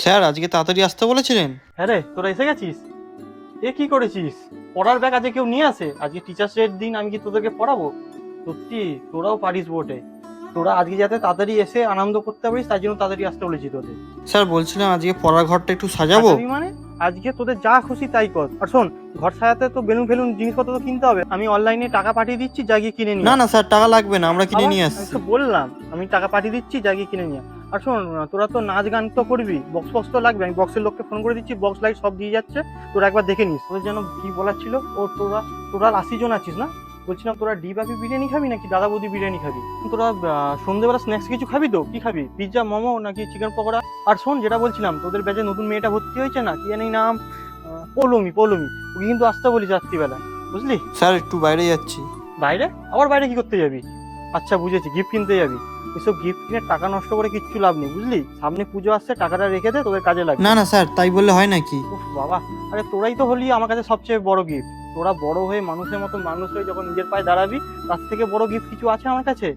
Sir আজকে তাড়াতাড়ি আসতে বলেছিলেন। হ্যাঁ রে, তোরা এসে গেছিস? এ কি করেছিস? পড়ার ব্যাগ আজকে কেউ নিয়ে আসে? আজকে টিচার্স ডের দিন আমি কি তোদেরকে পড়াবো? সত্যি তোরাও পারিস বটে। তোরা আজকে যাতে তাড়াতাড়ি এসে আনন্দ করতে পারিস তাই জন্য তাড়াতাড়ি আসতে বলেছি তোদের। স্যার বলছিলাম আজকে পড়ার ঘরটা একটু সাজাবো। সাজাবি মানে? আজকে তোদের যা খুশি তাই কর। আর শোন, ঘর সাজাতে তো বেলুন ফেলুন জিনিসপত্র তো কিনতে হবে। আমি অনলাইনে টাকা পাঠিয়ে দিচ্ছি, যা গিয়ে কিনে নিয়ে না আয়। না স্যার, টাকা লাগবে না, আমরা কিনে আবার? নিয়ে আমি আসছি। তো বললাম আমি টাকা পাঠিয়ে দিচ্ছি, যা গিয়ে কিনে নিয়ে আয়। আর শোন, তোরা তো নাচ গান তো করবি, বক্স ফক্স তো লাগবে। আমি বক্সের লোককে ফোন করে দিচ্ছি, বক্স লাইট সব দিয়ে যাচ্ছে। তোরা একবার দেখে নিস। তোদের যেন কি বলার ছিল, ও তোরা তোরা 80 জন আছিস না? বলছিলাম তোরা ডি বাপি বিরিয়ানি খাবি নাকি দাদা বৌদি বিরিয়ানি খাবি? তোরা সন্ধ্যেবেলা স্ন্যাক্স কিছু খাবি তো? কি খাবি, পিৎজা, মোমো নাকি চিকেন পকোড়া? আর শোন, যেটা বলছিলাম, তোদের ব্যাচে নতুন মেয়েটা ভর্তি হয়েছে না, কি জানি নাম, পৌলমি পৌলমি, ওকে কিন্তু আসতে বলিস রাত্রিবেলা, বুঝলি? স্যার একটু বাইরে যাচ্ছি। বাইরে? আবার বাইরে কি করতে যাবি? আচ্ছা বুঝেছি, গিফট কিনতে যাবি। এসব গিফট কিনে টাকা নষ্ট করে কিচ্ছু লাভ নেই, বুঝলি? সামনে পুজো আসছে, টাকাটা রেখে দে, তোদের কাজে লাগবে। না না স্যার, তাই বললে হয় নাকি? উফ বাবা, আরে তোরাই তো হলি আমার কাছে সবচেয়ে বড় গিফট। তোরা বড় হয়ে মানুষের মতো মানুষ হয়ে যখন নিজের পায়ে দাঁড়াবি, তার থেকে বড় গিফট কিছু আছে আমার কাছে?